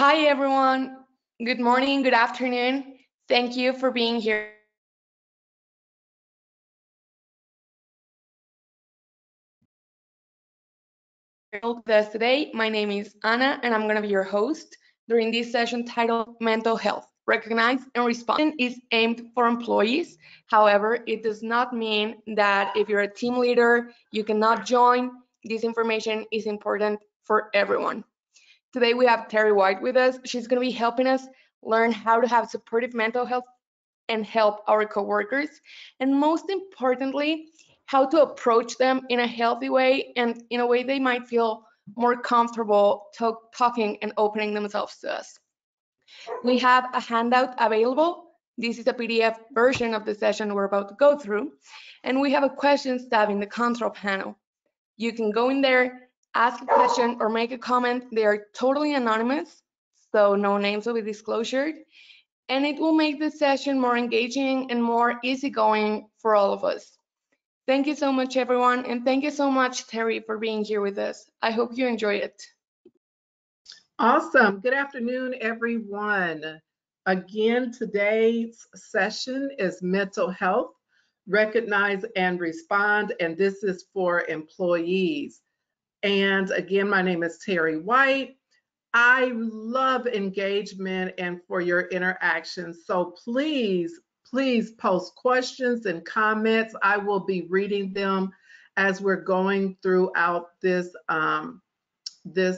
Hi, everyone. Good morning, good afternoon. Thank you for being here with us today. My name is Anna, and I'm going to be your host during this session titled Mental Health. Recognize and Respond is aimed for employees. However, it does not mean that if you're a team leader, you cannot join. This information is important for everyone. Today we have Terry White with us. She's going to be helping us learn how to have supportive mental health and help our coworkers, and most importantly, how to approach them in a healthy way and in a way they might feel more comfortable talking and opening themselves to us. We have a handout available. This is a PDF version of the session we're about to go through, and we have a questions tab in the control panel. You can go in there, ask a question, or make a comment. They are totally anonymous, so no names will be disclosed, and it will make the session more engaging and more easygoing for all of us. Thank you so much, everyone, and thank you so much, Terry, for being here with us. I hope you enjoy it. Awesome. Good afternoon, everyone. Again, today's session is mental health, recognize and respond, and this is for employees. And again, my name is Terry White. I love engagement and for your interactions. So please post questions and comments. I will be reading them as we're going throughout this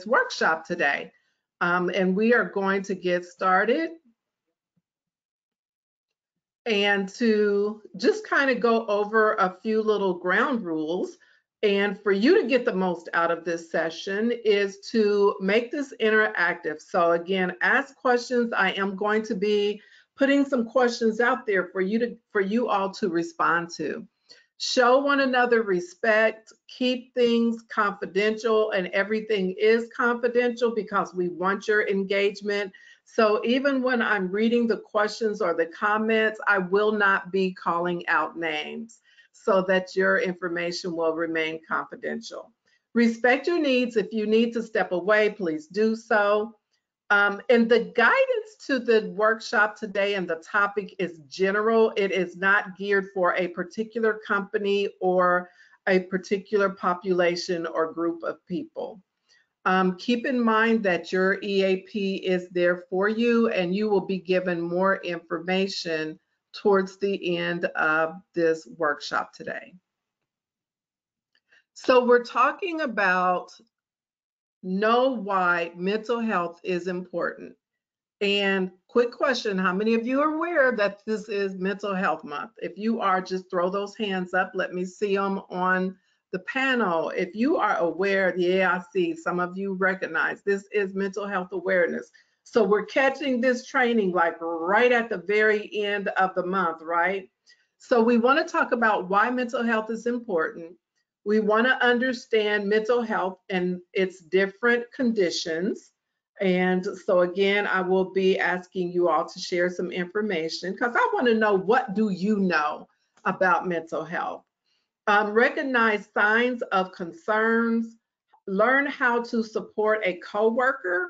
workshop today. And we are going to get started. And to just kind of go over a few little ground rules. And for you to get the most out of this session is to make this interactive. So again, ask questions. I am going to be putting some questions out there for you all to respond to. Show one another respect, keep things confidential, and everything is confidential because we want your engagement. So even when I'm reading the questions or the comments, I will not be calling out names so that your information will remain confidential. Respect your needs. If you need to step away, please do so. And the guidance to the workshop today and the topic is general. It is not geared for a particular company or a particular population or group of people. Keep in mind that your EAP is there for you and you will be given more information towards the end of this workshop today. So we're talking about know why mental health is important. And quick question, how many of you are aware that this is Mental Health Month? If you are, just throw those hands up. Let me see them on the panel. If you are aware, yeah, I see some of you recognize this is Mental Health Awareness. So we're catching this training like right at the very end of the month, right? So we want to talk about why mental health is important. We want to understand mental health and its different conditions. And so again, I will be asking you all to share some information because I want to know, what do you know about mental health? Recognize signs of concerns, learn how to support a coworker,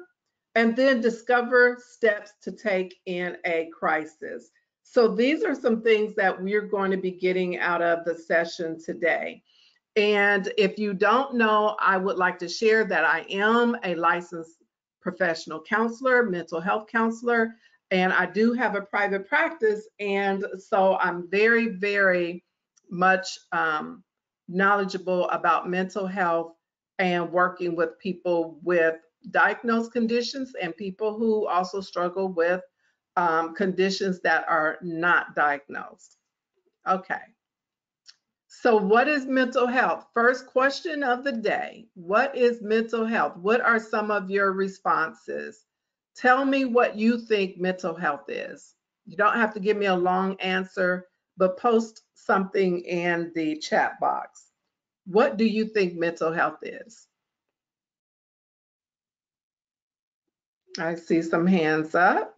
and then discover steps to take in a crisis. So these are some things that we're going to be getting out of the session today. And if you don't know, I would like to share that I am a licensed professional counselor, mental health counselor, and I do have a private practice. And so I'm very, very much knowledgeable about mental health and working with people with diagnosed conditions and people who also struggle with conditions that are not diagnosed. Okay. So what is mental health? First question of the day. What is mental health? What are some of your responses? Tell me what you think mental health is. You don't have to give me a long answer, but post something in the chat box. What do you think mental health is? I see some hands up.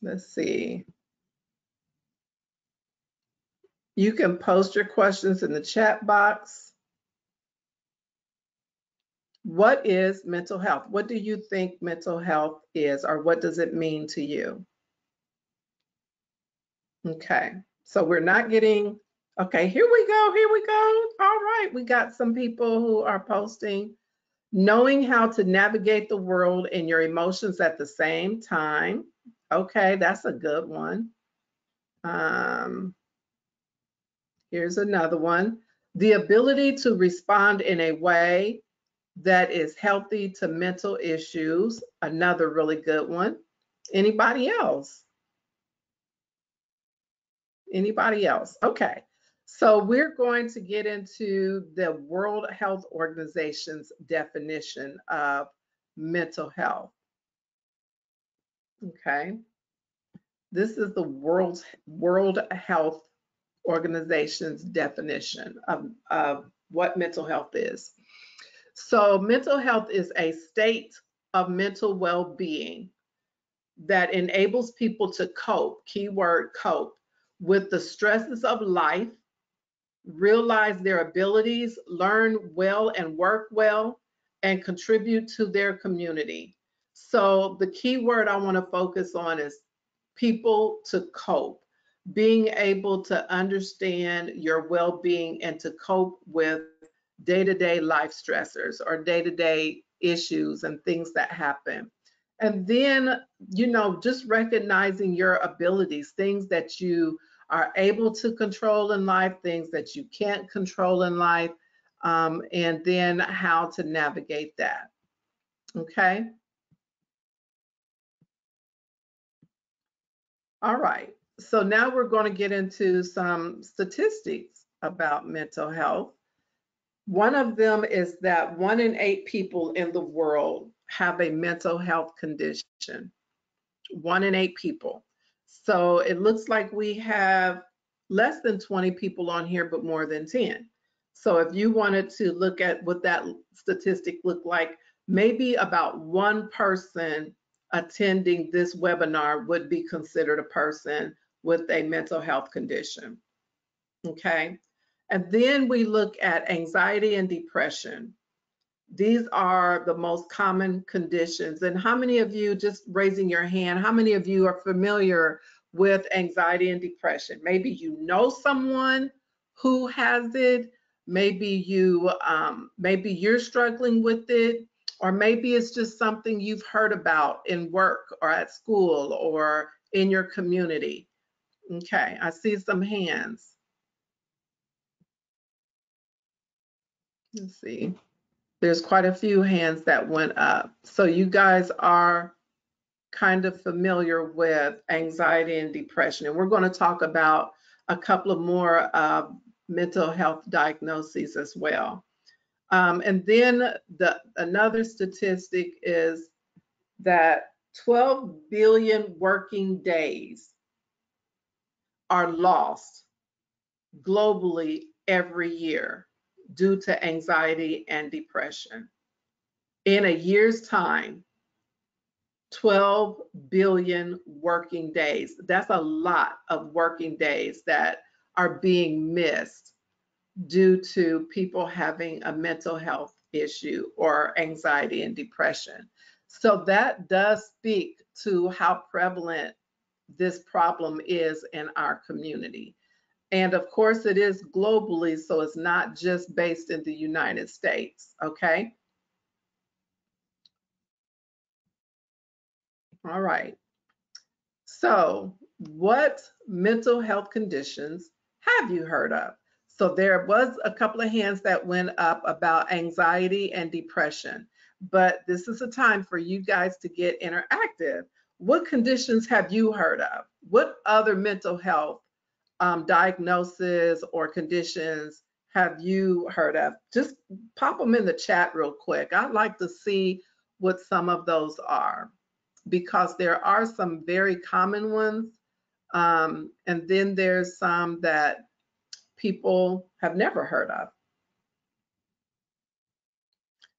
Let's see. You can post your questions in the chat box. What is mental health? What do you think mental health is, or what does it mean to you? Okay, so we're not getting, okay, here we go, here we go. All right, we got some people who are posting. Knowing how to navigate the world and your emotions at the same time. Okay, that's a good one. Here's another one. The ability to respond in a way that is healthy to mental issues. Another really good one. Anybody else? Anybody else? Okay. So we're going to get into the World Health Organization's definition of mental health. Okay. This is the World Health Organization's definition of what mental health is. So mental health is a state of mental well-being that enables people to cope, keyword cope, with the stresses of life, realize their abilities, learn well and work well, and contribute to their community. So the key word I want to focus on is people to cope, being able to understand your well-being and to cope with day-to-day life stressors or day-to-day issues and things that happen. And then, just recognizing your abilities, things that you are able to control in life, things that you can't control in life, and then how to navigate that. Okay. All right. So now we're going to get into some statistics about mental health. One of them is that 1 in 8 people in the world have a mental health condition. 1 in 8 people. So it looks like we have less than 20 people on here, but more than 10. So if you wanted to look at what that statistic looked like, maybe about one person attending this webinar would be considered a person with a mental health condition. Okay. And then we look at anxiety and depression. These are the most common conditions. And how many of you, just raising your hand, how many of you are familiar with anxiety and depression? Maybe you know someone who has it. Maybe you're struggling with it, or maybe it's just something you've heard about in work or at school or in your community. Okay, I see some hands. Let's see. There's quite a few hands that went up. So you guys are kind of familiar with anxiety and depression. And we're going to talk about a couple of more mental health diagnoses as well. And then another statistic is that 12 billion working days are lost globally every year due to anxiety and depression. In a year's time, 12 billion working days. That's a lot of working days that are being missed due to people having a mental health issue or anxiety and depression. So that does speak to how prevalent this problem is in our community. And of course, it is globally, so it's not just based in the United States, okay? All right. So, what mental health conditions have you heard of? So, there was a couple of hands that went up about anxiety and depression, but this is a time for you guys to get interactive. What conditions have you heard of? What other mental health diagnoses or conditions have you heard of? Just pop them in the chat real quick. I'd like to see what some of those are, because there are some very common ones, and then there's some that people have never heard of.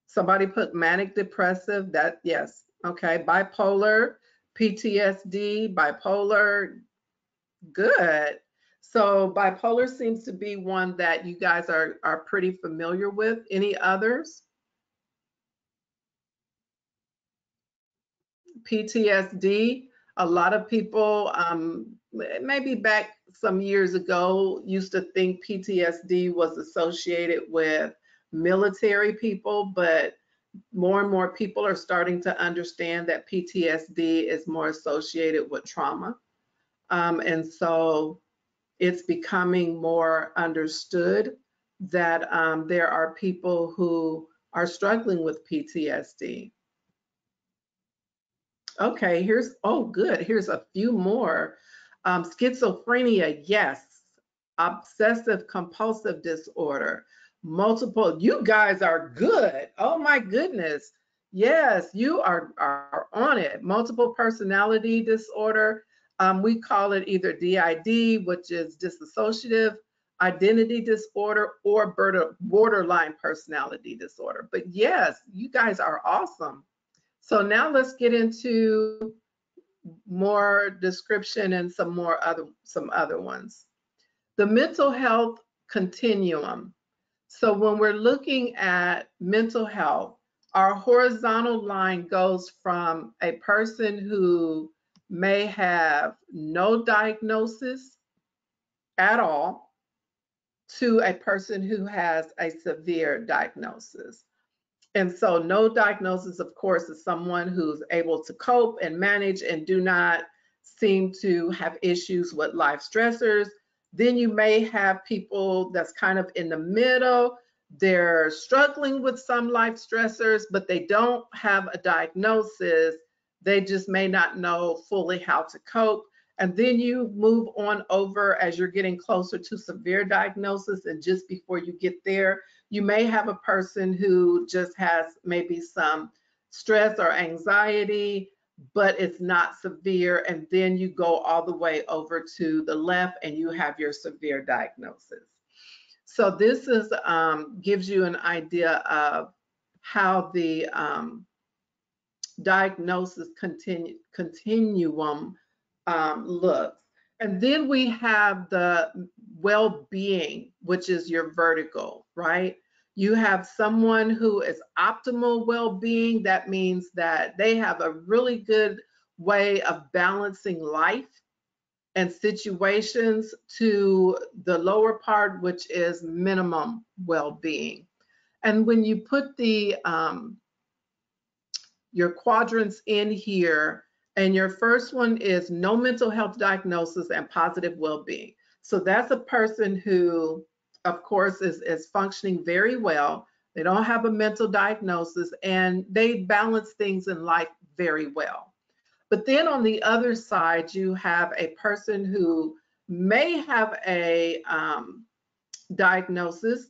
Somebody put manic depressive, that, yes, okay, bipolar, PTSD, bipolar, good. So bipolar seems to be one that you guys are pretty familiar with. Any others? PTSD. A lot of people, maybe back some years ago, used to think PTSD was associated with military people, but more and more people are starting to understand that PTSD is more associated with trauma. And so it's becoming more understood that there are people who are struggling with PTSD. Okay, oh, good. Here's a few more. Schizophrenia, yes. Obsessive compulsive disorder, multiple. You guys are good. Oh my goodness. Yes, you are on it. Multiple personality disorder. We call it either DID, which is dissociative identity disorder, or borderline personality disorder. But yes, you guys are awesome. So now let's get into more description and some other ones. The mental health continuum. So when we're looking at mental health, our horizontal line goes from a person who may have no diagnosis at all to a person who has a severe diagnosis. And so no diagnosis, of course, is someone who's able to cope and manage and do not seem to have issues with life stressors. Then you may have people that's kind of in the middle. They're struggling with some life stressors, but they don't have a diagnosis. They just may not know fully how to cope. And then you move on over as you're getting closer to severe diagnosis. And just before you get there, you may have a person who just has maybe some stress or anxiety, but it's not severe. And then you go all the way over to the left and you have your severe diagnosis. So this is gives you an idea of how the diagnosis continuum looks. And then we have the well-being, which is your vertical, right? You have someone who is optimal well-being. That means that they have a really good way of balancing life and situations, to the lower part, which is minimum well-being. And when you put the your quadrants in here, and your first one is no mental health diagnosis and positive well-being. So that's a person who, of course, is functioning very well. They don't have a mental diagnosis and they balance things in life very well. But then on the other side, you have a person who may have a diagnosis,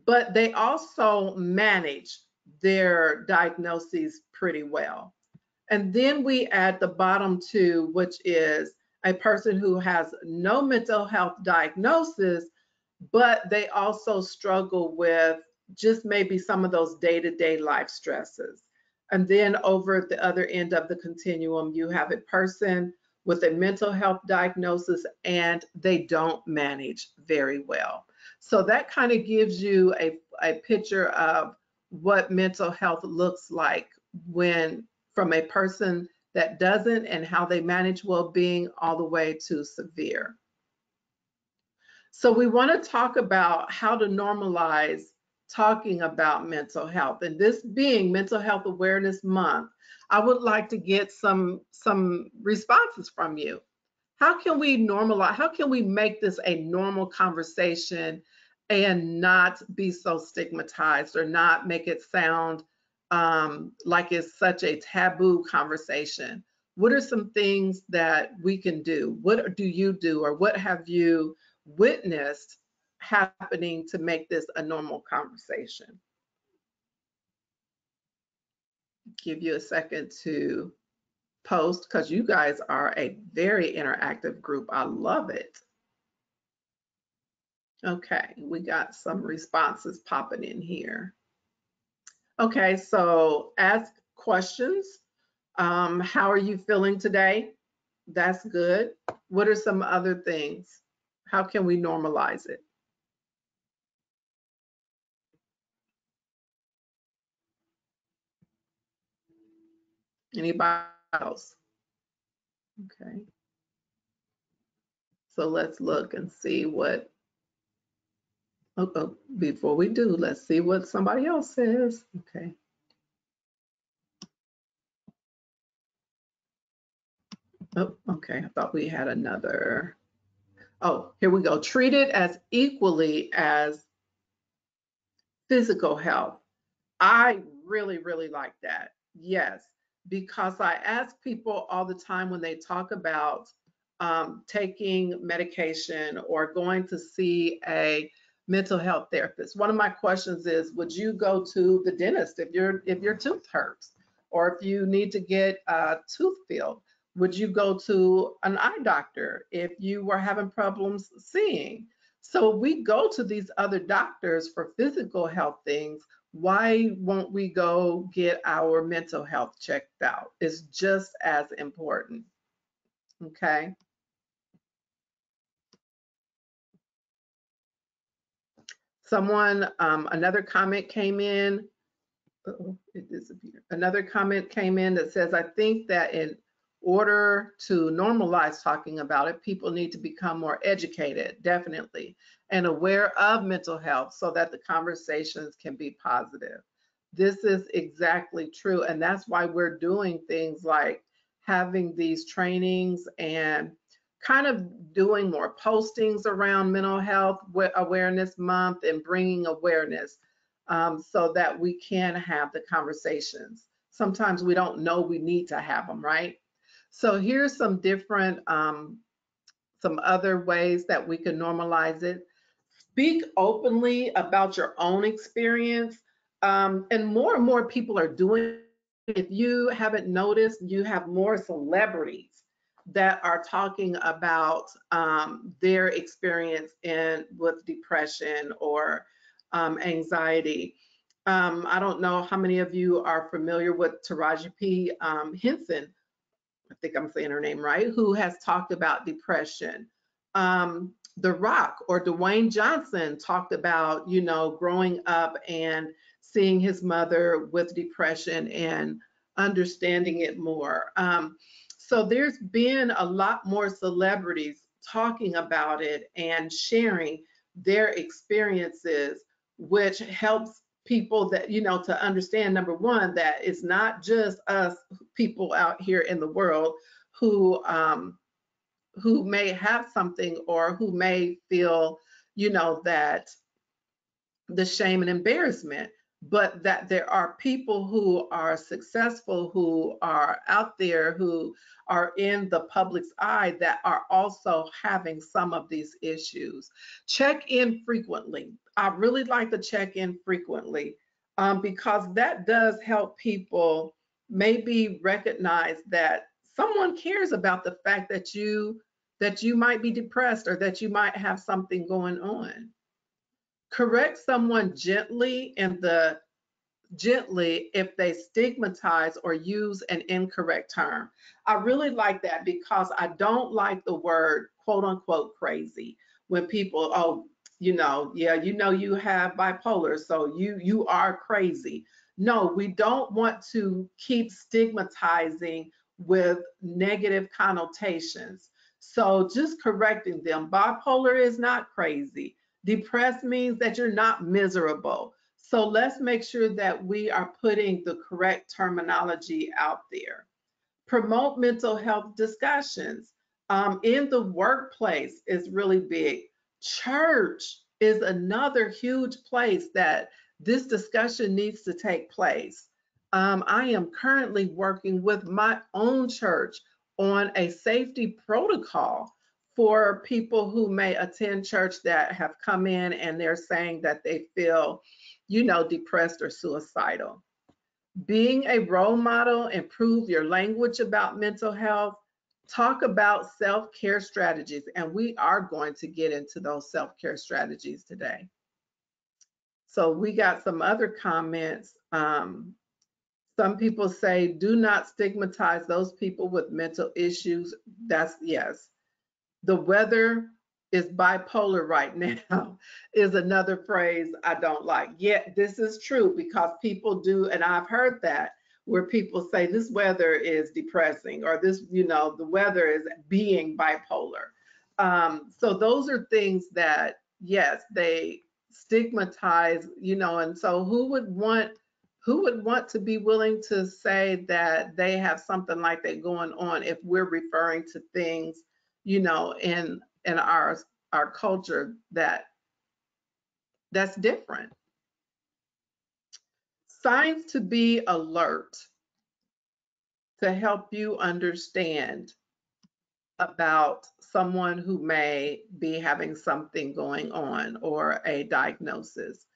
but they also manage their diagnoses pretty well. And then we add the bottom two, which is a person who has no mental health diagnosis, but they also struggle with just maybe some of those day-to-day life stresses. And then over at the other end of the continuum, you have a person with a mental health diagnosis and they don't manage very well. So that kind of gives you a picture of what mental health looks like when from a person that doesn't, and how they manage well-being all the way to severe. So we want to talk about how to normalize talking about mental health. And this being Mental Health Awareness Month, I would like to get some responses from you. How can we normalize, how can we make this a normal conversation and not be so stigmatized, or not make it sound like it's such a taboo conversation? What are some things that we can do? What do you do, or what have you witnessed happening to make this a normal conversation? Give you a second to post, because you guys are a very interactive group. I love it. Okay, we got some responses popping in here. Okay, so ask questions. How are you feeling today? That's good. What are some other things? How can we normalize it? Anybody else? Okay. So let's look and see what, before we do, let's see what somebody else says. Okay. Oh, okay. I thought we had another. Oh, here we go. Treat it as equally as physical health. I really, really like that. Yes, because I ask people all the time when they talk about taking medication or going to see a mental health therapist. One of my questions is, would you go to the dentist if your tooth hurts, or if you need to get a tooth filled? Would you go to an eye doctor if you were having problems seeing? So we go to these other doctors for physical health things. Why won't we go get our mental health checked out? It's just as important. Okay. Someone, another comment came in. It disappeared. Another comment came in that says, I think that in order to normalize talking about it, people need to become more educated, definitely, and aware of mental health so that the conversations can be positive. This is exactly true. And that's why we're doing things like having these trainings and kind of doing more postings around mental health awareness month and bringing awareness so that we can have the conversations. Sometimes we don't know we need to have them, right? So here's some different, some other ways that we can normalize it. Speak openly about your own experience. And more people are doing it. If you haven't noticed, you have more celebrities that are talking about their experience with depression or anxiety. I don't know how many of you are familiar with Taraji P. Henson, I think I'm saying her name right, who has talked about depression. The Rock or Dwayne Johnson talked about, growing up and seeing his mother with depression and understanding it more. So there's been a lot more celebrities talking about it and sharing their experiences, which helps people that, to understand, number one, that it's not just us people out here in the world who may have something or who may feel, that the shame and embarrassment, but that there are people who are successful, who are out there, who are in the public's eye that are also having some of these issues. Check in frequently. I really like to check in frequently because that does help people maybe recognize that someone cares about the fact that you might be depressed or that you might have something going on. Correct someone gently if they stigmatize or use an incorrect term. I really like that because I don't like the word quote unquote crazy when people, yeah, you have bipolar, so you are crazy. No, we don't want to keep stigmatizing with negative connotations. So just correcting them. Bipolar is not crazy. Depressed means that you're not miserable. So let's make sure that we are putting the correct terminology out there. Promote mental health discussions. In the workplace is really big. Church is another huge place that this discussion needs to take place. I am currently working with my own church on a safety protocol for people who may attend church that have come in and they're saying that they feel, depressed or suicidal. Being a role model, improve your language about mental health, talk about self-care strategies, and we are going to get into those self-care strategies today. So we got some other comments. Some people say, do not stigmatize those people with mental issues. That's yes. The weather is bipolar right now is another phrase I don't like. Yet this is true because people do, and I've heard that where people say this weather is depressing, or this, the weather is being bipolar. So those are things that, yes, they stigmatize, and so who would want to be willing to say that they have something like that going on if we're referring to things, in our culture that's different. Signs to be alert to help you understand about someone who may be having something going on or a diagnosis.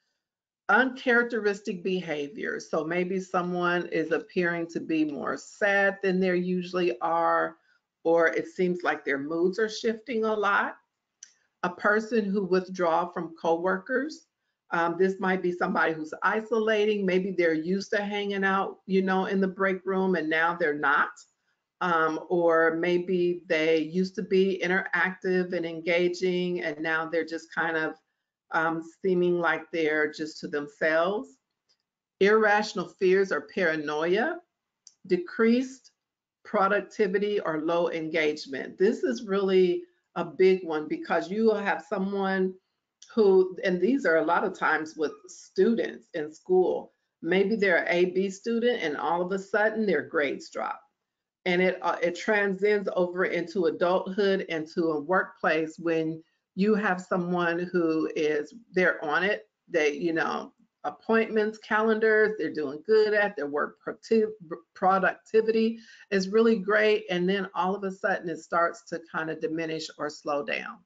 Uncharacteristic behavior. So maybe someone is appearing to be more sad than they usually are, or it seems like their moods are shifting a lot. A person who withdraws from coworkers. This might be somebody who's isolating. Maybe they're used to hanging out, in the break room, and now they're not. Or maybe they used to be interactive and engaging, and now they're just kind of seeming like they're just to themselves. Irrational fears or paranoia, decreased productivity or low engagement. This is really a big one, because you will have someone who, and these are a lot of times with students in school, maybe they're an AB student and all of a sudden their grades drop. And it transcends over into adulthood, into a workplace, when you have someone who they're on it. They, appointments, calendars, they're doing good at their work. Productivity is really great. And then all of a sudden it starts to kind of diminish or slow down.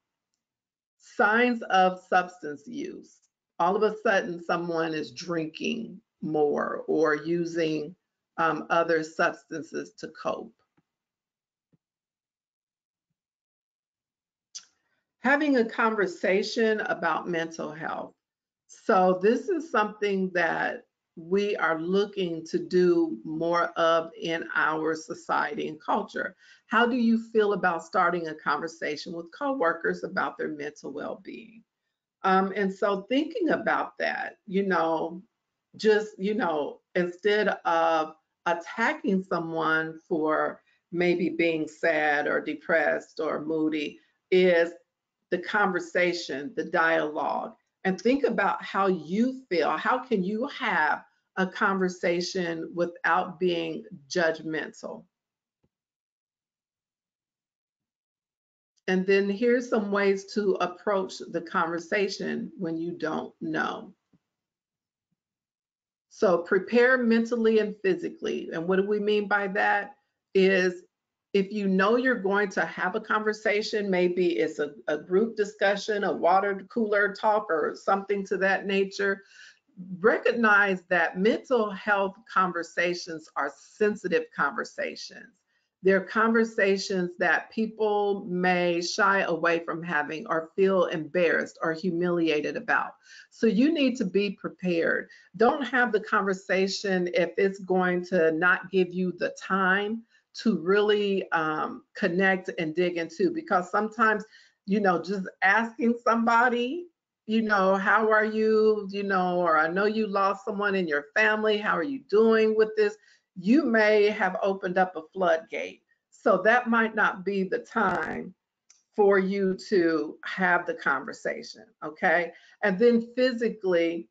Signs of substance use. All of a sudden someone is drinking more or using other substances to cope. Having a conversation about mental health. So this is something that we are looking to do more of in our society and culture. How do you feel about starting a conversation with coworkers about their mental well-being? And so thinking about that, just, instead of attacking someone for maybe being sad or depressed or moody, is the conversation, the dialogue, and think about how you feel. How can you have a conversation without being judgmental? And then here's some ways to approach the conversation when you don't know. So prepare mentally and physically. And what do we mean by that? Is if you know you're going to have a conversation, maybe it's a group discussion, a water cooler talk, or something to that nature, recognize that mental health conversations are sensitive conversations. They're conversations that people may shy away from having or feel embarrassed or humiliated about. So you need to be prepared. Don't have the conversation if it's going to not give you the time to really connect and dig into, because sometimes, just asking somebody, how are you, or I know you lost someone in your family, how are you doing with this? You may have opened up a floodgate. So that might not be the time for you to have the conversation, okay? And then physically,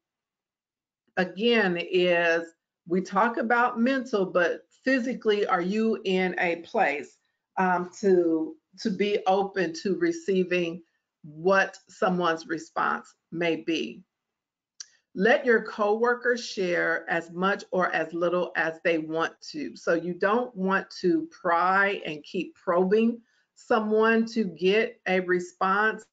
again, is we talk about mental, but physically, are you in a place to be open to receiving what someone's response may be? Let your coworkers share as much or as little as they want to. So you don't want to pry and keep probing someone to get a response.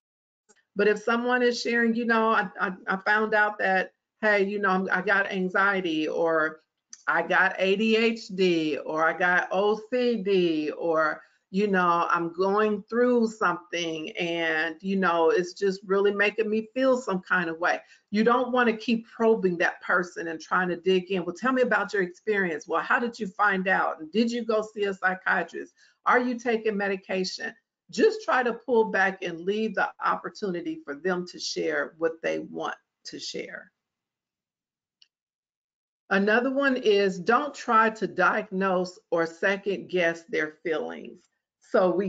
But if someone is sharing, I found out that, hey, I got anxiety, or I got ADHD, or I got OCD, or, I'm going through something, and, it's just really making me feel some kind of way. You don't want to keep probing that person and trying to dig in. Well, tell me about your experience. Well, how did you find out? And did you go see a psychiatrist? Are you taking medication? Just try to pull back and leave the opportunity for them to share what they want to share. Another one is don't try to diagnose or second guess their feelings. So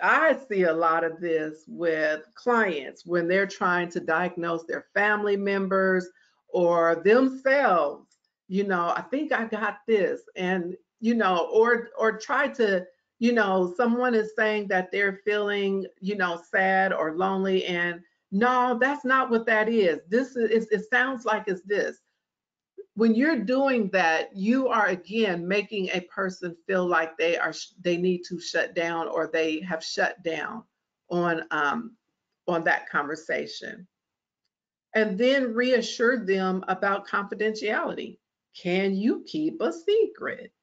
I see a lot of this with clients when they're trying to diagnose their family members or themselves. I think I got this, and or try to, someone is saying that they're feeling, sad or lonely, and no, that's not what that is. It sounds like it's this. When you're doing that, you are again making a person feel like they need to shut down, or they have shut down on that conversation. And then reassure them about confidentiality. Can you keep a secret?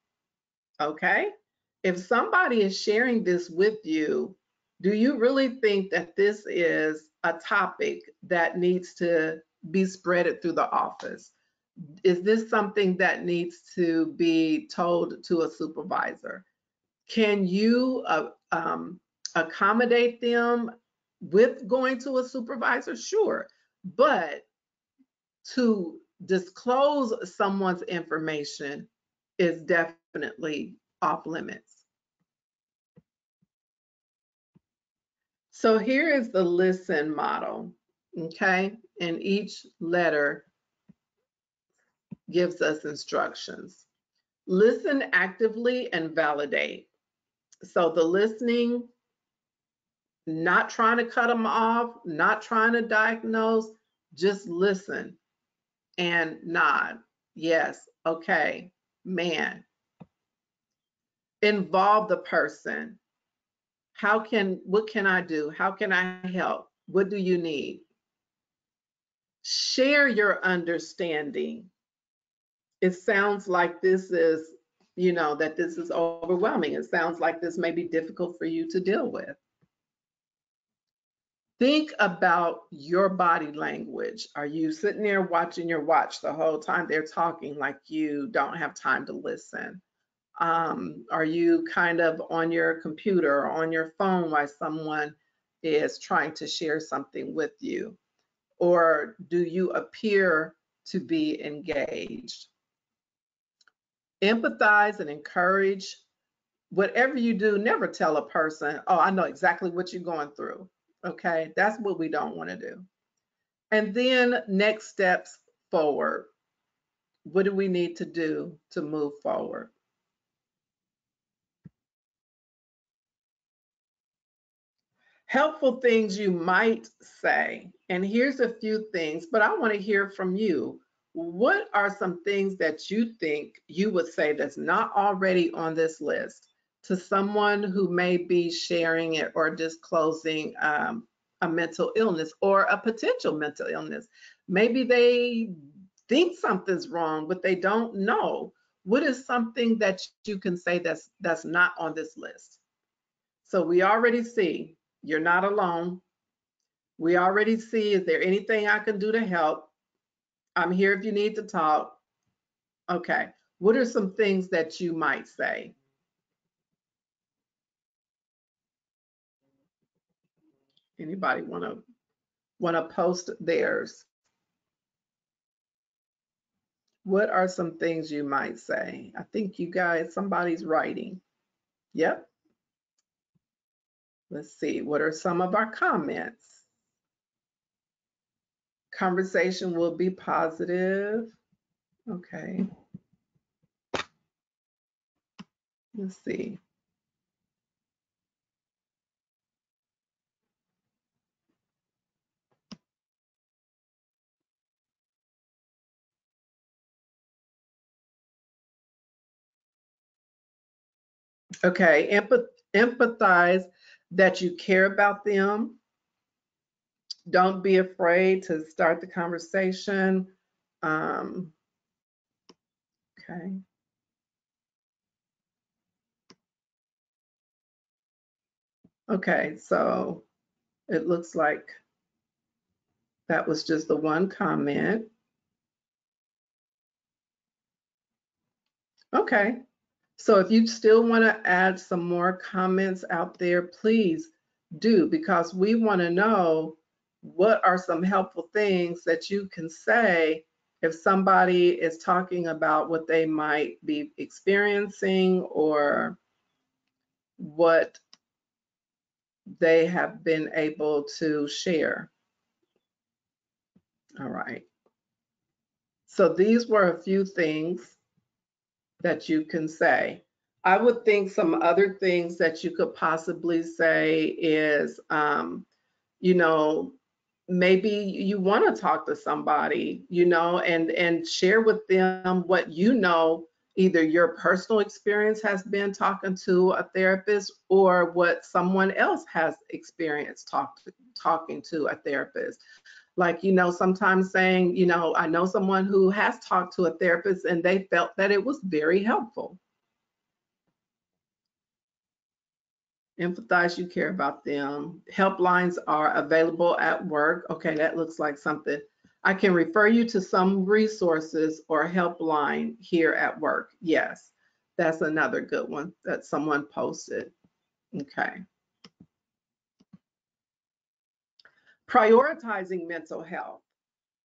Okay. If somebody is sharing this with you, do you really think that this is a topic that needs to be spreaded through the office? Is this something that needs to be told to a supervisor? Can you accommodate them with going to a supervisor? Sure. But to disclose someone's information is definitely off limits. So here is the listen model, okay? And each letter gives us instructions. Listen actively and validate. So the listening, not trying to cut them off, not trying to diagnose, just listen and nod. Yes, okay, man. Involve the person. What can I do? How can I help? What do you need? Share your understanding. It sounds like this is, that this is overwhelming. It sounds like this may be difficult for you to deal with. Think about your body language. Are you sitting there watching your watch the whole time they're talking, like you don't have time to listen? Are you kind of on your computer or on your phone while someone is trying to share something with you? Or do you appear to be engaged? Empathize and encourage. Whatever you do, never tell a person, oh, I know exactly what you're going through. Okay, that's what we don't want to do. And then next steps forward. What do we need to do to move forward? Helpful things you might say. And here's a few things, but I want to hear from you. What are some things that you think you would say that's not already on this list to someone who may be sharing it or disclosing a mental illness or a potential mental illness? Maybe they think something's wrong, but they don't know. What is something that you can say that's not on this list? So we already see you're not alone. We already see, is there anything I can do to help? I'm here if you need to talk. Okay, what are some things that you might say? Anybody want to post theirs? What are some things you might say? I think you guys, somebody's writing. Yep. Let's see, what are some of our comments? Conversation will be positive. Okay. Let's see. Okay, empathize that you care about them. Don't be afraid to start the conversation. Okay. Okay, so it looks like that was just the one comment. Okay, so if you still want to add some more comments out there, please do, because we want to know what are some helpful things that you can say If somebody is talking about what they might be experiencing or what they have been able to share. All right. So these were a few things that you can say. I would think some other things that you could possibly say is, you know, maybe you want to talk to somebody, you know, and share with them what you know, either your personal experience has been talking to a therapist or what someone else has experienced talking to a therapist. Like, you know, sometimes saying, you know, I know someone who has talked to a therapist and they felt that it was very helpful. Empathize, you care about them. Helplines are available at work. Okay, that looks like something. I can refer you to some resources or helpline here at work. Yes, that's another good one that someone posted. Okay. Prioritizing mental health.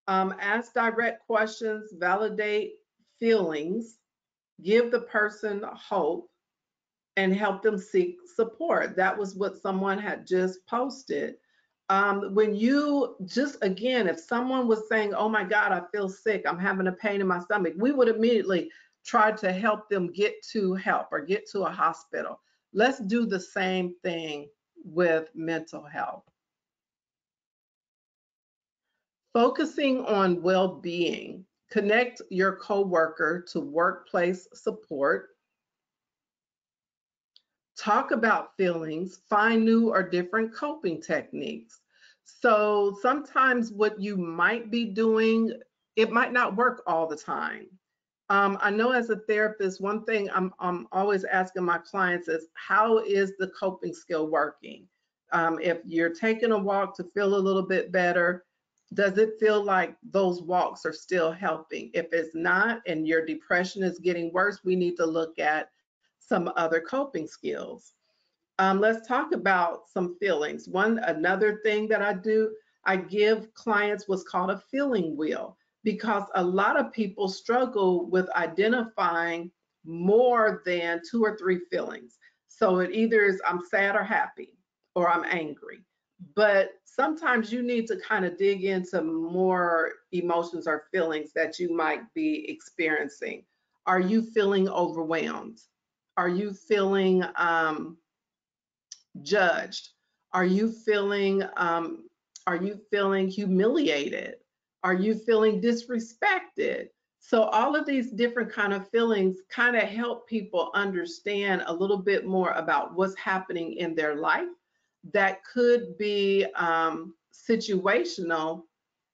Ask direct questions, validate feelings, give the person hope, and help them seek support. That was what someone had just posted. When you just, again, if someone was saying, oh my God, I feel sick, I'm having a pain in my stomach, we would immediately try to help them get to help or get to a hospital. Let's do the same thing with mental health. Focusing on well-being. Connect your coworker to workplace support. Talk about feelings, find new or different coping techniques. So sometimes what you might be doing, it might not work all the time. I know as a therapist, one thing I'm always asking my clients is, how is the coping skill working? If you're taking a walk to feel a little bit better, does it feel like those walks are still helping? If it's not and your depression is getting worse, we need to look at some other coping skills. Let's talk about some feelings. Another thing that I do, I give clients what's called a feeling wheel, because a lot of people struggle with identifying more than 2 or 3 feelings. So it either is I'm sad or happy, or I'm angry. But sometimes you need to kind of dig into more emotions or feelings that you might be experiencing. Are you feeling overwhelmed? Are you feeling judged? Are you feeling humiliated? Are you feeling disrespected? So all of these different kind of feelings kind of help people understand a little bit more about what's happening in their life that could be situational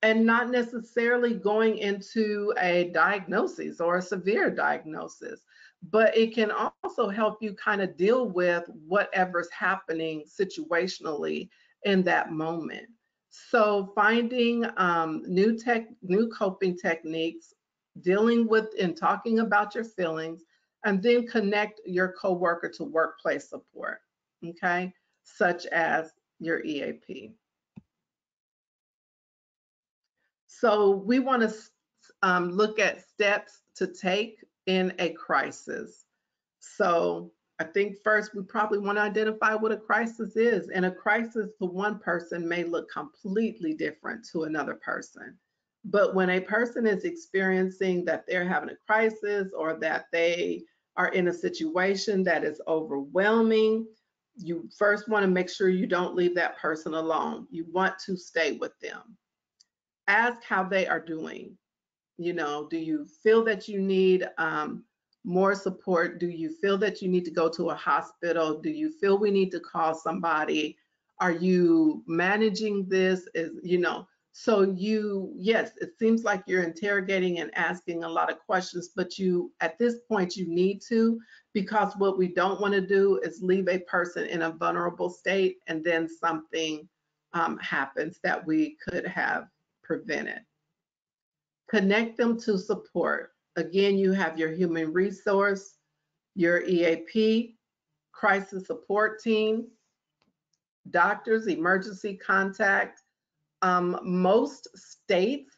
and not necessarily going into a diagnosis or a severe diagnosis, but it can also help you kind of deal with whatever's happening situationally in that moment. So finding new coping techniques, dealing with and talking about your feelings, and then connect your coworker to workplace support, okay, such as your EAP. So we want to look at steps to take in a crisis. So I think first we probably want to identify what a crisis is. And a crisis for one person may look completely different to another person. But when a person is experiencing that they're having a crisis or that they are in a situation that is overwhelming, you first want to make sure you don't leave that person alone. You want to stay with them. Ask how they are doing. You know, do you feel that you need more support? Do you feel that you need to go to a hospital? Do you feel we need to call somebody? Are you managing this? So yes, it seems like you're interrogating and asking a lot of questions, but at this point, you need to, because what we don't want to do is leave a person in a vulnerable state and then something happens that we could have prevented. Connect them to support. Again, you have your human resource, your EAP, crisis support team, doctors, emergency contact. Most states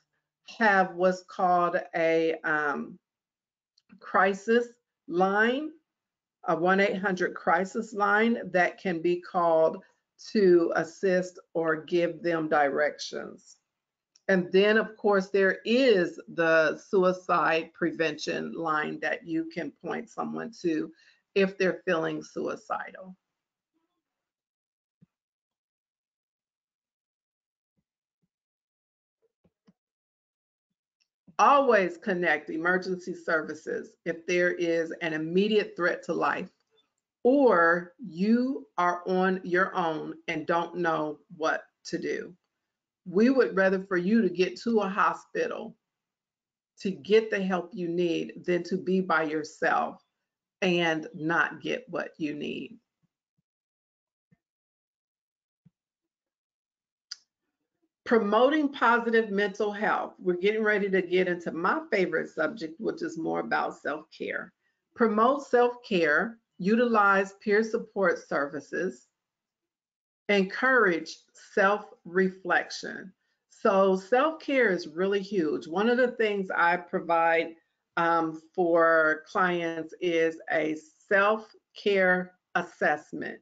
have what's called a crisis line, a 1-800 crisis line that can be called to assist or give them directions. And then, of course, there is the suicide prevention line that you can point someone to if they're feeling suicidal. Always connect emergency services if there is an immediate threat to life, or you are on your own and don't know what to do. We would rather for you to get to a hospital to get the help you need than to be by yourself and not get what you need. Promoting positive mental health. We're getting ready to get into my favorite subject, which is more about self-care. Promote self-care, utilize peer support services, encourage self-reflection. So self-care is really huge. One of the things I provide for clients is a self-care assessment.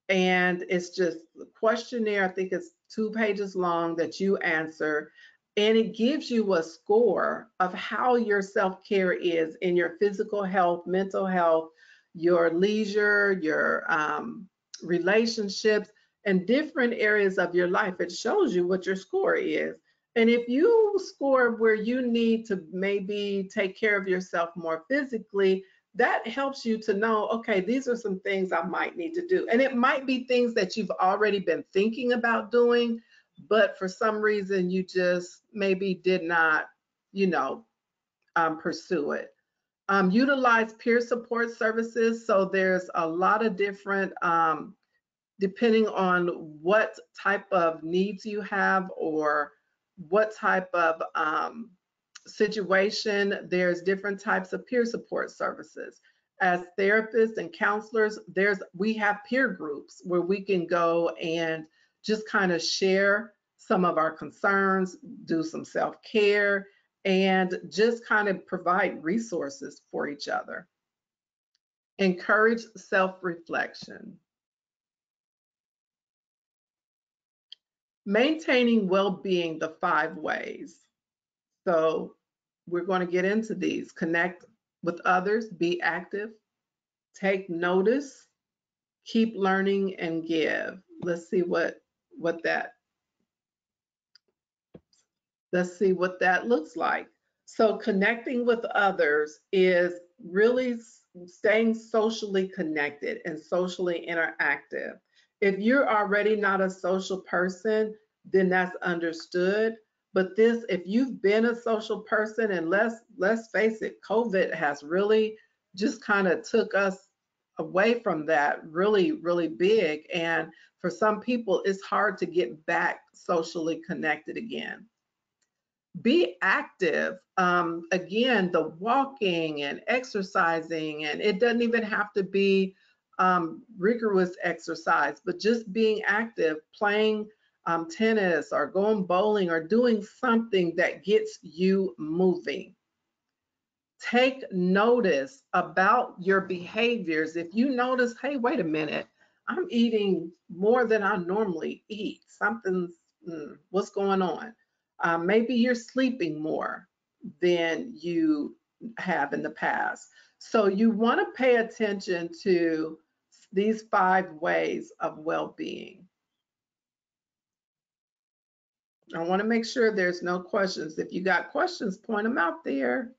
And it's just a questionnaire, I think it's 2 pages long, that you answer. And it gives you a score of how your self-care is in your physical health, mental health, your leisure, your relationships, and different areas of your life. It shows you what your score is. And if you score where you need to maybe take care of yourself more physically, that helps you to know, okay, these are some things I might need to do. And it might be things that you've already been thinking about doing, but for some reason you just maybe did not, pursue it. Utilize peer support services. So there's a lot of different, depending on what type of needs you have or what type of situation, there's different types of peer support services. As therapists and counselors, we have peer groups where we can go and just kind of share some of our concerns, do some self-care, and just kind of provide resources for each other. Encourage self-reflection. Maintaining well-being, the 5 ways. So we're going to get into these. Connect with others, be active, take notice, keep learning, and give. Let's see what that looks like. So connecting with others is really staying socially connected and socially interactive. If you're already not a social person, then that's understood. But if you've been a social person, and let's face it, COVID has really just kind of took us away from that really, really big. And for some people, it's hard to get back socially connected again. Be active. Again, the walking and exercising, and it doesn't even have to be rigorous exercise, but just being active, playing tennis or going bowling or doing something that gets you moving. Take notice about your behaviors. If you notice, hey, wait a minute, I'm eating more than I normally eat. What's going on? Maybe you're sleeping more than you have in the past. So you want to pay attention to these 5 ways of well-being. I want to make sure there's no questions. If you got questions, point them out there.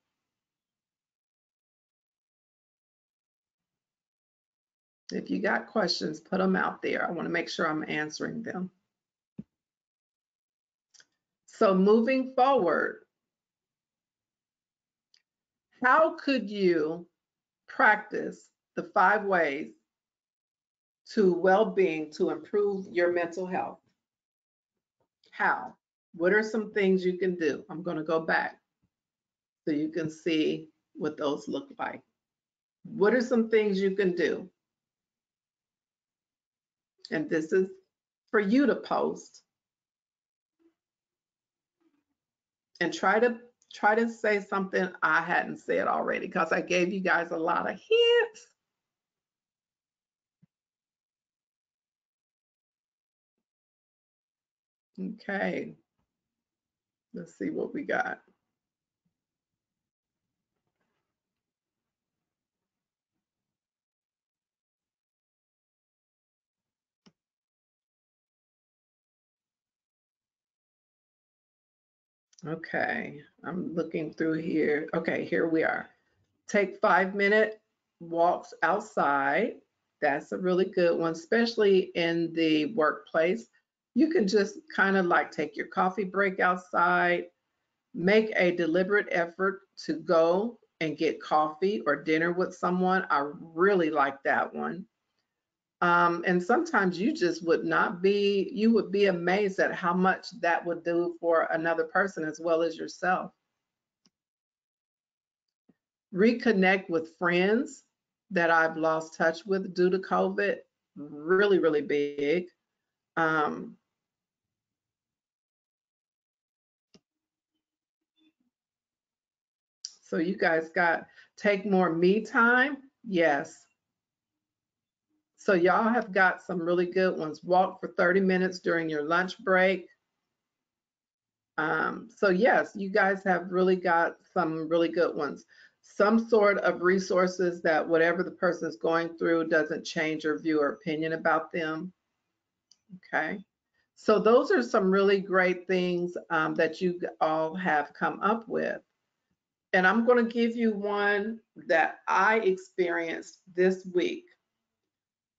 If you got questions, put them out there. I want to make sure I'm answering them. So moving forward, how could you practice the 5 ways to well-being to improve your mental health? How? What are some things you can do? I'm going to go back so you can see what those look like. What are some things you can do? And this is for you to post. And try to say something I hadn't said already, because I gave you guys a lot of hints. Okay, let's see what we got. Okay, I'm looking through here. Okay, here we are. Take 5-minute walks outside. That's a really good one, especially in the workplace. You can just kind of like take your coffee break outside, make a deliberate effort to go and get coffee or dinner with someone. I really like that one. And sometimes you just you would be amazed at how much that would do for another person as well as yourself. Reconnect with friends that I've lost touch with due to COVID, really, really big. Um, so you guys got take more me time. Yes. So y'all have got some really good ones. Walk for 30 minutes during your lunch break. So yes, you guys have really got some really good ones. Some sort of resources that whatever the person is going through doesn't change your view or opinion about them. Okay. So those are some really great things that you all have come up with. And I'm going to give you one that I experienced this week.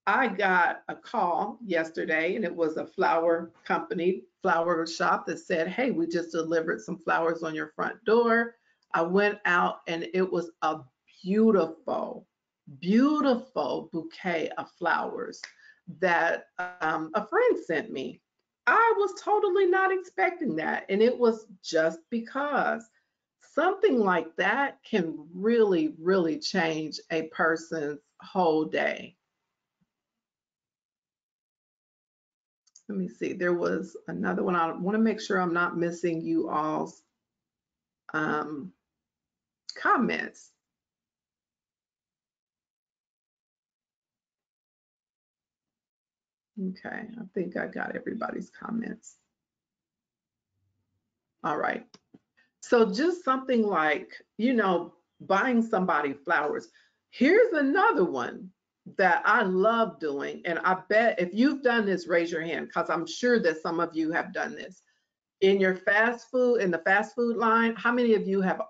I got a call yesterday, and it was a flower company, flower shop that said, hey, we just delivered some flowers on your front door. I went out and it was a beautiful, beautiful bouquet of flowers that a friend sent me. I was totally not expecting that. And it was just because something like that can really, really change a person's whole day. Let me see. There was another one. I want to make sure I'm not missing you all's um, comments. Okay, I think I got everybody's comments. All right. So just something like, buying somebody flowers. Here's another one that I love doing. And I bet if you've done this, raise your hand, because I'm sure that some of you have done this. In the fast food line, how many of you have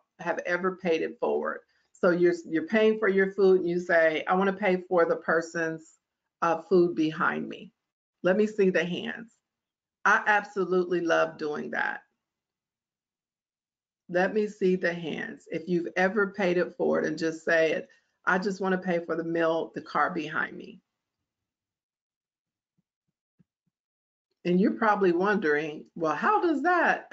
ever paid it forward? So you're paying for your food and you say, I want to pay for the person's food behind me. Let me see the hands. I absolutely love doing that. Let me see the hands. If you've ever paid it forward and just say it, I just want to pay for the meal, the car behind me. And you're probably wondering, well, how is that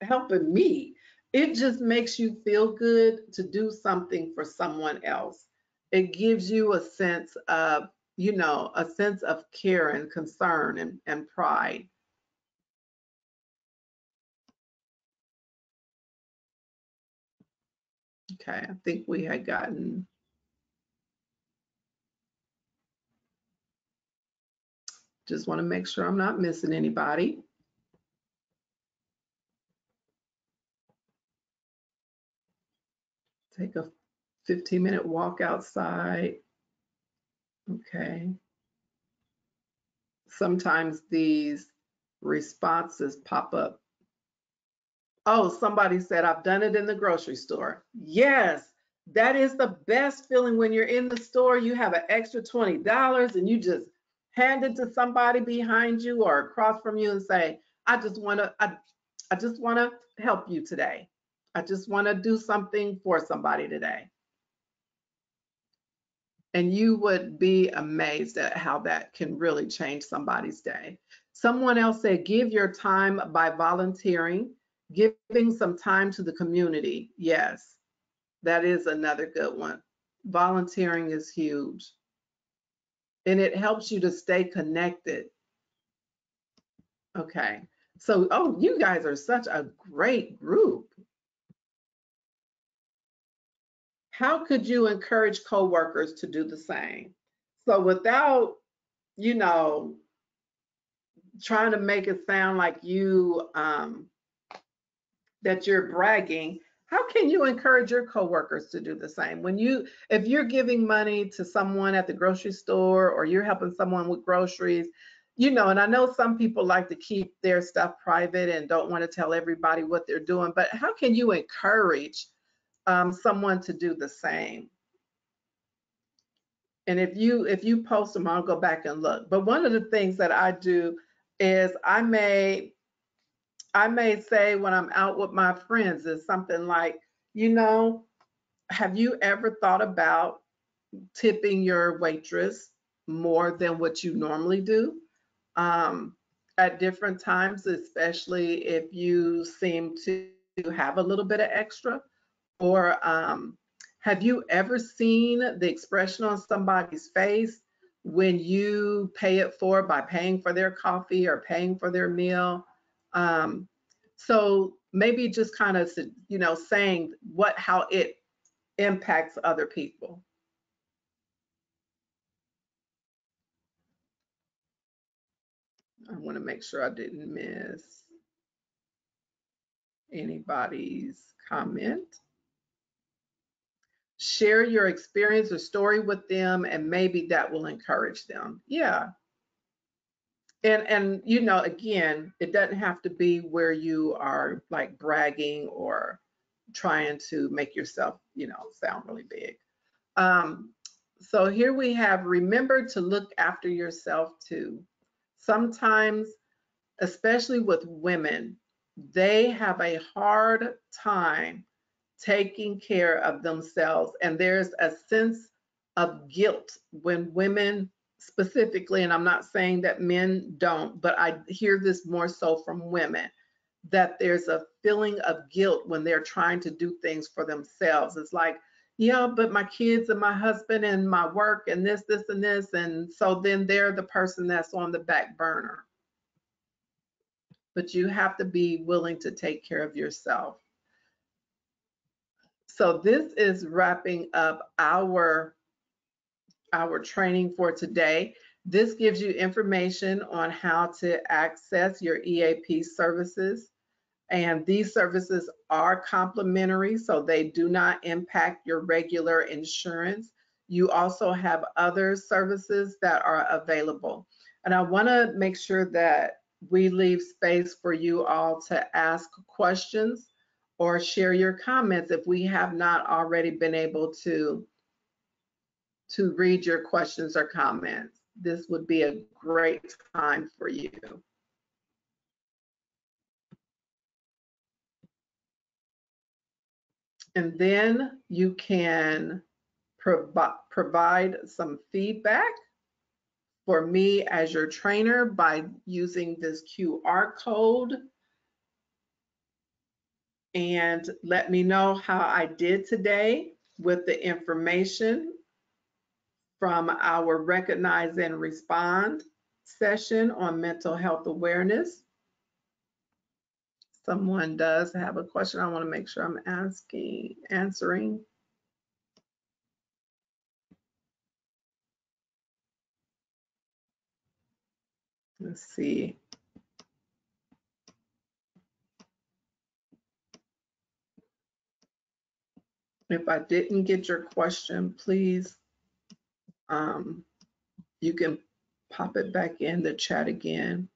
helping me? It just makes you feel good to do something for someone else. It gives you a sense of, a sense of care and concern and pride. Okay, I think we had gotten, just want to make sure I'm not missing anybody. Take a 15-minute walk outside. Okay. Sometimes these responses pop up. Oh, somebody said, I've done it in the grocery store. Yes, that is the best feeling when you're in the store. You have an extra $20 and you just hand it to somebody behind you or across from you and say, I just want to help you today. I just want to do something for somebody today. And you would be amazed at how that can really change somebody's day. Someone else said, give your time by volunteering, giving some time to the community. Yes, that is another good one. Volunteering is huge. And it helps you to stay connected. Okay. So, oh, you guys are such a great group. How could you encourage coworkers to do the same? So without, you know, trying to make it sound like you that you're bragging, how can you encourage your coworkers to do the same? If you're giving money to someone at the grocery store or you're helping someone with groceries, you know, and I know some people like to keep their stuff private and don't want to tell everybody what they're doing, but how can you encourage someone to do the same? And if you post them, I'll go back and look. But one of the things that I do is I may say when I'm out with my friends is something like, you know, have you ever thought about tipping your waitress more than what you normally do at different times, especially if you seem to have a little bit of extra? Or have you ever seen the expression on somebody's face when you pay it forward by paying for their coffee or paying for their meal? Um, so maybe just kind of, you know, saying how it impacts other people. I want to make sure I didn't miss anybody's comment. Share your experience or story with them, and maybe that will encourage them. Yeah. And you know, again, it doesn't have to be where you are like bragging or trying to make yourself, you know, sound really big. So here we have, remember to look after yourself too. Sometimes, especially with women, they have a hard time taking care of themselves. And there's a sense of guilt when women specifically, and I'm not saying that men don't, but I hear this more so from women, that there's a feeling of guilt when they're trying to do things for themselves. It's like, yeah, but my kids and my husband and my work and this, and this. And so then they're the person that's on the back burner. But you have to be willing to take care of yourself. So this is wrapping up our training for today. This gives you information on how to access your EAP services. And these services are complimentary, so they do not impact your regular insurance. You also have other services that are available. And I want to make sure that we leave space for you all to ask questions or share your comments if we have not already been able to read your questions or comments. This would be a great time for you. And then you can provide some feedback for me as your trainer by using this QR code and let me know how I did today with the information from our Recognize and Respond session on mental health awareness. Someone does have a question I want to make sure I'm answering. Let's see. If I didn't get your question, please, you can pop it back in the chat again.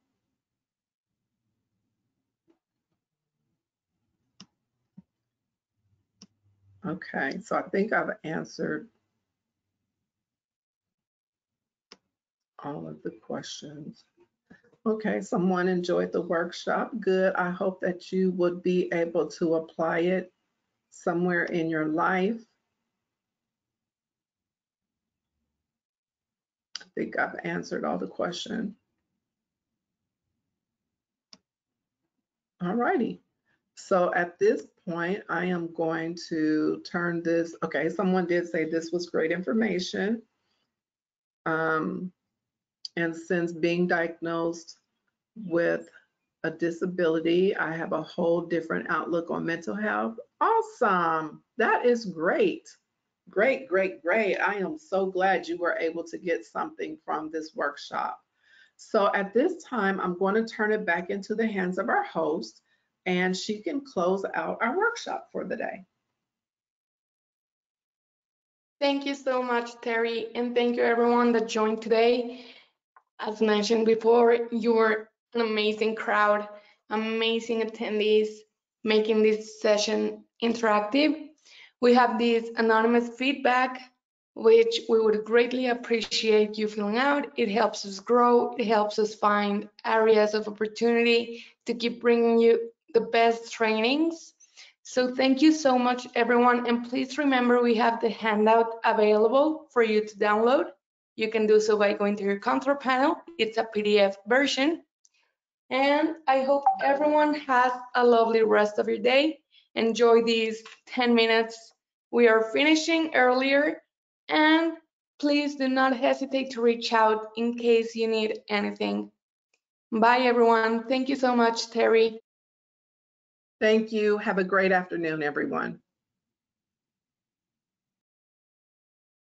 Okay, so I think I've answered all of the questions. Okay, someone enjoyed the workshop. Good. I hope that you would be able to apply it somewhere in your life. I think I've answered all the questions. All righty. So at this point, I am going to turn this. Okay, someone did say this was great information. And since being diagnosed with a disability. I have a whole different outlook on mental health. Awesome. That is great. Great, great, great. I am so glad you were able to get something from this workshop. So at this time, I'm going to turn it back into the hands of our host, and she can close out our workshop for the day. Thank you so much, Terry, and thank you everyone that joined today. As mentioned before, you were an amazing crowd, amazing attendees, making this session interactive. We have this anonymous feedback, which we would greatly appreciate you filling out. It helps us grow. It helps us find areas of opportunity to keep bringing you the best trainings. So thank you so much, everyone. And please remember, we have the handout available for you to download. You can do so by going to your control panel. It's a PDF version. And I hope everyone has a lovely rest of your day. Enjoy these 10 minutes. We are finishing earlier, and please do not hesitate to reach out in case you need anything. Bye, everyone. Thank you so much, Terry. Thank you. Have a great afternoon, everyone.